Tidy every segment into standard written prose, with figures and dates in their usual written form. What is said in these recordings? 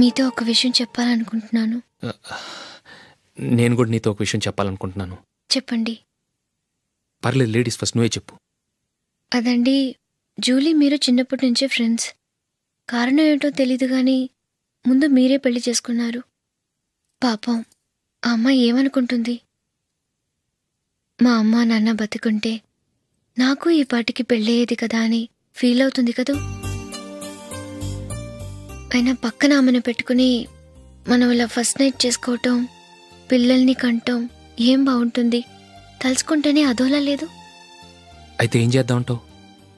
మీతో ఒక విషయం చెప్పాలనుకుంటున్నాను. నేను కూడా నీతో ఒక విషయం చెప్పాలనుకుంటున్నాను. చెప్పండి. పర్లేదు, లేడీస్ ఫస్ట్, నువ్వే చెప్పు. అదండి, జూలీ మీరు చిన్నప్పటి నుంచే ఫ్రెండ్స్. కారణం ఏంటో తెలీదు కానీ ముందు మీరే పెళ్లి చేసుకున్నారు. పాపం ఆ అమ్మాయి ఏమనుకుంటుంది? మా అమ్మ నాన్న బతికుంటే నాకు ఈ పాటికి పెళ్ళయ్యేది కదా అని ఫీల్ అవుతుంది కదూ. అయినా పక్కన ఆమెను పెట్టుకుని మనం ఇలా ఫస్ట్ నైట్ చేసుకోవటం, పిల్లల్ని కంటం ఏం బాగుంటుంది? తలుచుకుంటేనే అదోలా లేదు. అయితే ఏం చేద్దామంటావు?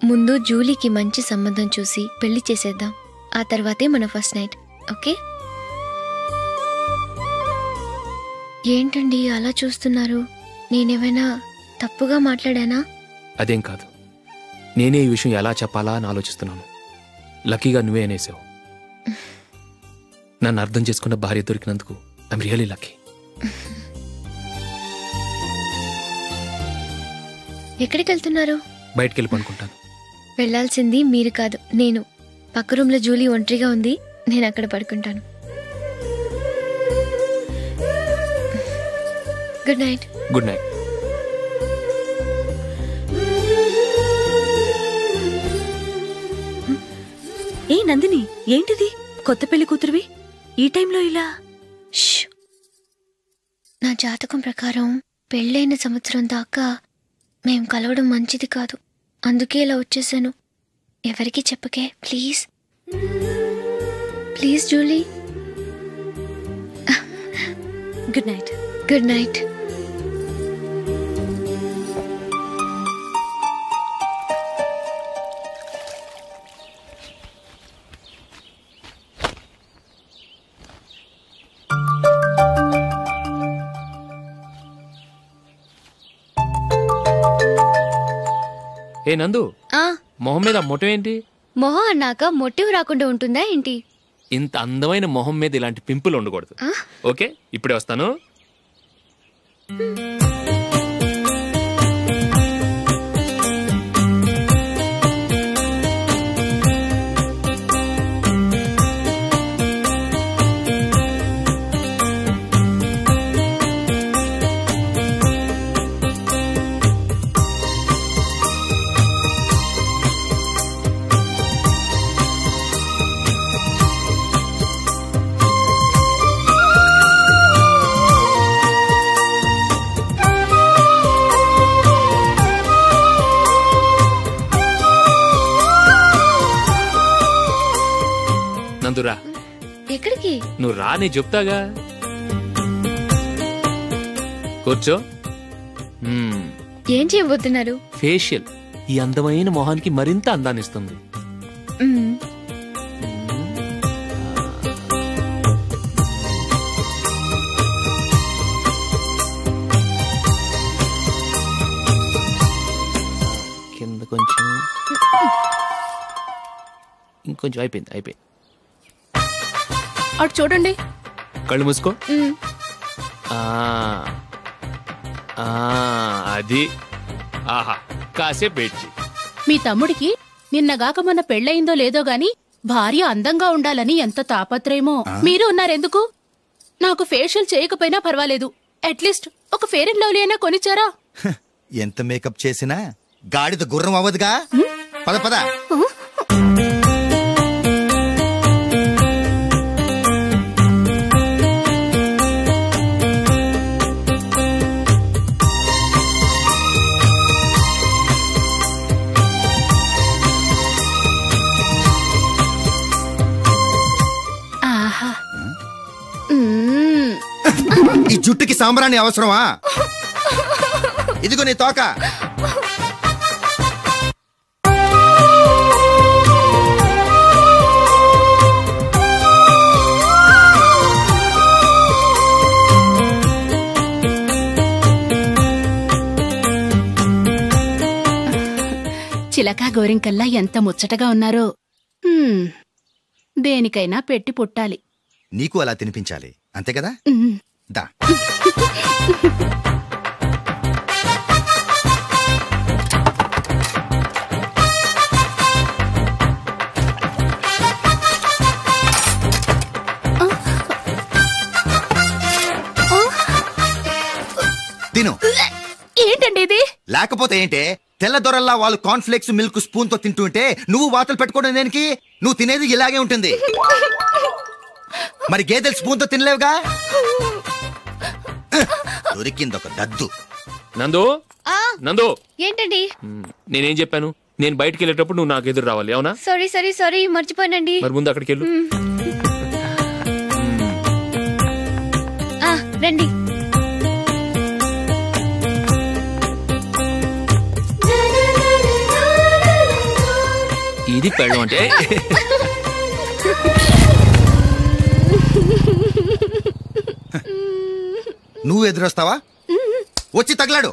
ముందు జూలీకి మంచి సంబంధం చూసి పెళ్లి చేసేద్దాం. ఆ తర్వాతే మన ఫస్ట్ నైట్. ఓకే? ఏంటండి అలా చూస్తున్నారు? నేనేమైనా తప్పుగా మాట్లాడానా? అదేం కాదు, నేనే ఈ విషయం ఎలా చెప్పాలా అని ఆలోచిస్తున్నాను. లక్కీగా నువ్వే అనేసావు. నన్ను అర్థం చేసుకున్న భార్య దొరికినందుకు ఐఎమ్ రియలీ లక్కీ. ఎక్కడికి వెళ్తున్నారు? బయటికి వెళ్ళి పడుకుంటాను. వెళ్లాల్సింది మీరు కాదు, నేను. పక్క రూమ్లో జూలీ ఒంటరిగా ఉంది, నేను అక్కడ పడుకుంటాను. Good night. Good night. ఏ నందిని, ఏంటిది? కొత్త పెళ్లి కూతురువి ఈ టైంలో ఇలా? నా జాతకం ప్రకారం పెళ్ళైన సంవత్సరం దాకా మేం కలవడం మంచిది కాదు. అందుకే ఇలా వచ్చేసాను. ఎవరికి చెప్పకే please. Please Julie. Good night. Good night. ఏ నందు, మొహం మీద మొట్టం ఏంటి? మొహం అన్నాక మొట్టివి రాకుండా ఉంటుందా ఏంటి? ఇంత అందమైన మొహం మీద ఇలాంటి పింపుల్ ఉండకూడదు. ఓకే, ఇప్పుడే వస్తాను. నందురా. ఎక్కడికి? నువ్వు రా, నీ చెప్తాగా. కూర్చో. ఏం చేయబోతున్నారు? ఫేషియల్. ఈ అందమైన మొహానికి మరింత అందాన్నిస్తుంది. కింద కొంచెం, ఇంకొంచెం. అయిపోయింది. అటు చూడండి. కళ్ళు మూసుకో. అది. ఆహా, కాసేపు వెయిట్. మీ తమ్ముడికి నిన్నగాక మొన్న పెళ్ళయిందో లేదో గాని భార్య అందంగా ఉండాలని ఎంత తాపత్రయమో. మీరు ఉన్నారెందుకు? నాకు ఫేషియల్ చేయకపోయినా పర్వాలేదు, అట్లీస్ట్ ఒక ఫేర్ అండ్ లవ్లీ అయినా కొనిచ్చారా? ఎంత మేకప్ చేసినా గాడిద గుర్రం అవ్వదుగా. పద పద. ఈ జుట్టుకి సాంబ్రాణి అవసరమా? ఇదిగో నీ తోక. చిలకా గోరింకల్లా ఎంత ముచ్చటగా ఉన్నారో. దేనికైనా పెట్టి పుట్టాలి. నీకు అలా తినిపించాలి, అంతే కదా? దా. విను. ఏంటండి ఇది? లేకపోతే ఏంటే, తెల్ల దొరల్లా వాళ్ళు కార్న్ఫ్లేక్స్ మిల్క్ స్పూన్ తో తింటుంటే నువ్వు వాతలు పెట్టుకోవడం దేనికి? నువ్వు తినేది ఇలాగే ఉంటుంది. మరి గేదెలు స్పూన్ తో తినలేవుగా. దొరికింది ఒక దద్దు. నందు, నందు, ఏంటండి? నేనేం చెప్పాను? నేను బయటికి వెళ్ళేటప్పుడు నువ్వు నాకు ఎదురు రావాలి, అవునా? సారీ మర్చిపోయానండి. మరి ముందు అక్కడికి వెళ్ళు. రండి. ఇది పెళ్ళం అంటే. నువ్వు ఎదురొస్తావా? వచ్చి తగలాడు.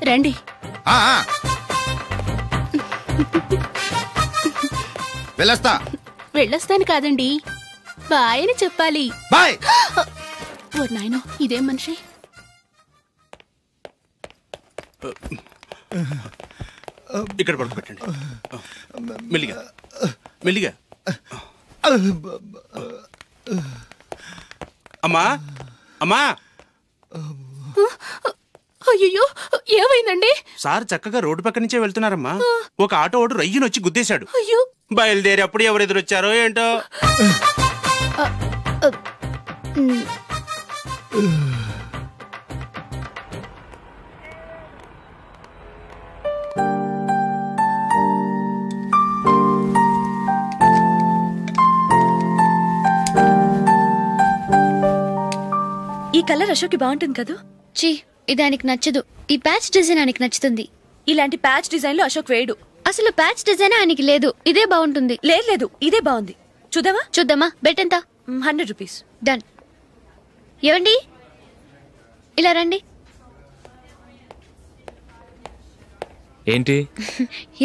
రండి. వెళ్ళొస్తాను కాదండి, బాయ్ అని చెప్పాలి. బాయ్. ఓ నాయనో, ఇదేం మనిషి. ఇక్కడ పడుకోబెట్టండి. మెల్లిగా మెల్లిగా. అమ్మా అమ్మా. అయ్యో, ఏమైందండి? సార్ చక్కగా రోడ్డు పక్క నుంచే వెళ్తున్నారమ్మా. ఒక ఆటో ఓడు రయ్యను వచ్చి గుద్దేశాడు. అయ్యో. బయలుదేరి అప్పుడు ఎవరు ఎదురొచ్చారో ఏంటో. ఈ కలర్ అశోక్కి బాగుంటుంది కదా? చీ, ఇది ఆయనకి నచ్చదు. ఈ ప్యాచ్ డిజైన్ ఆయనకి నచ్చుతుంది. ఇలాంటి ప్యాచ్ డిజైన్ లో అశోక్ వేయడు. అసలు ప్యాచ్ డిజైన్ ఆయనకి లేదు. ఇదే బాగుంటుంది. లేదు, ఇదే బాగుంది. చూద్దామా? బెట్ ఎంత? 100 రూపీస్. డన్. ఏవండి, ఇలా రండి. ఏంటి?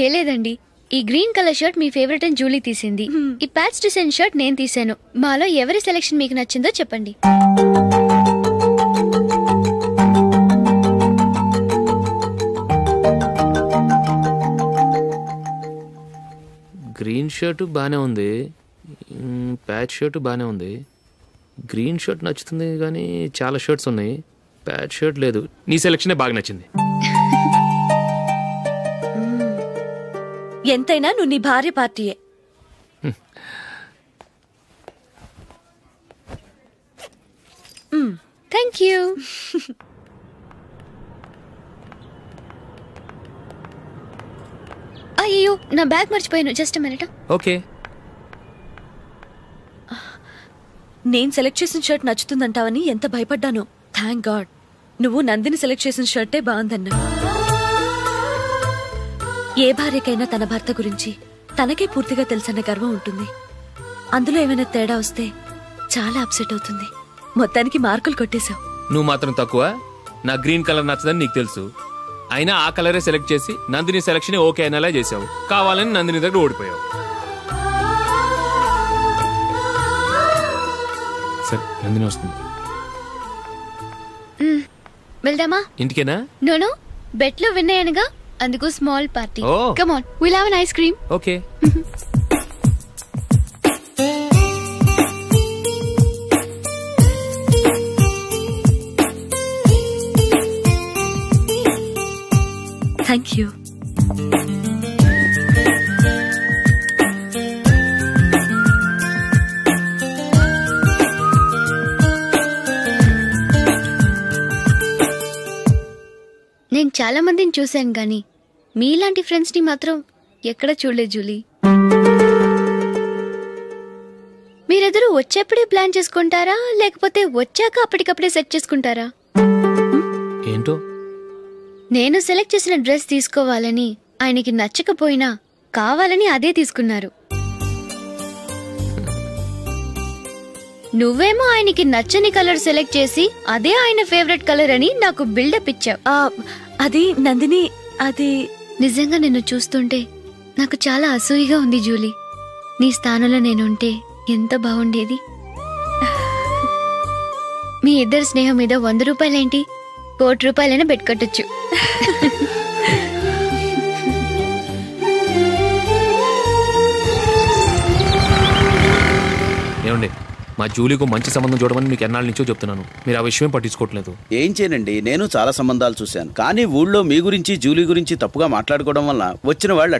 ఏ లేదండి, ఈ గ్రీన్ కలర్ షర్ట్ మీ ఫేవరెట్ అని జూలీ తీసింది. ఈ ప్యాచ్ డిజైన్ షర్ట్ నేను తీసాను. మాలో ఎవరి సెలెక్షన్ మీకు నచ్చిందో చెప్పండి. గ్రీన్ షర్ట్ బానే ఉంది, ప్యాచ్ షర్ట్ బానే ఉంది. గ్రీన్ షర్ట్ నచ్చుతుంది కానీ చాలా షర్ట్స్ ఉన్నాయి, ప్యాచ్ షర్ట్ లేదు. నీ సెలెక్షనే బాగా నచ్చింది. ఎంతైనా నువ్వు నీ భార్య పార్టీయే. Thank you. అయ్యో, నా బ్యాగ్ మర్చిపోయాను. Just minute. ఓకే. నేను సెలెక్ట్ చేసిన షర్ట్ నచ్చుతుందంటావని ఎంత భయపడ్డాను. థ్యాంక్ గాడ్ నువ్వు నందిని సెలెక్ట్ చేసిన షర్టే బాగుందన్నా. ఏ భార్యకైనా తన భర్త గురించి తనకే పూర్తిగా తెలుసన్న గర్వం ఉంటుంది. అందులో ఏమైనా తేడా వస్తే చాలా అప్సెట్ అవుతుంది. మొత్తానికి మార్కులు కొట్టేశావు. నువ్వు మాత్రం తక్కువ. నా గ్రీన్ కలర్ నచ్చదని నీకు తెలుసు, అయినా ఆ కలరే సెలెక్ట్ చేసి నందిని సెలెక్షన్ ఓకే అనేలా చేసావు. కావాలని నందిని దగ్గర ఓడిపోయావు. సరే, నందిని వస్తుంది. వెళ్దామా? ఇంటికేనా? నో, బెట్లో విన్నాయనగా, అందుకు small party. Come on, will have an ice cream. Okay. Thank you. నేను చాలా మందిని చూశాను గాని మీలాంటి ఫ్రెండ్స్ ని మాత్రం ఎక్కడ చూడలేదు జూలీ. మీరెదరూ వచ్చేప్పుడే ప్లాన్ చేసుకుంటారా, లేకపోతే వచ్చాక అప్పటికప్పుడే సెట్ చేసుకుంటారా? ఏంటో, నేను సెలెక్ట్ చేసిన డ్రెస్ తీసుకోవాలని ఆయనకి నచ్చకపోయినా కావాలని అదే తీసుకున్నారు. నువ్వేమో ఆయనకి నచ్చని కలర్ సెలెక్ట్ చేసి అదే ఆయన ఫేవరెట్ కలర్ అని నాకు బిల్డప్ ఇచ్చావు. అది నందిని, అది నిజంగా నిన్ను చూస్తుంటే నాకు చాలా అసూయగా ఉంది జూలీ. నీ స్థానంలో నేనుంటే ఎంత బాగుండేది. మీ ఇద్దరు స్నేహం మీద 100 రూపాయలేంటి, 1 కోటి రూపాయలైనా పెట్టుకట్టొచ్చు. ఏమండి, మా జూలీకు మంచి సంబంధం చూడమని మీకు ఎన్నాళ్ళ నుంచో చెప్తున్నాను, మీరు ఆ విషయం పట్టించుకోవట్లేదు. ఏం చేయనండి, నేను చాలా సంబంధాలు చూశాను, కానీ ఊళ్ళో మీ గురించి జూలీ గురించి తప్పుగా మాట్లాడుకోవడం వల్ల వచ్చిన వాళ్ళు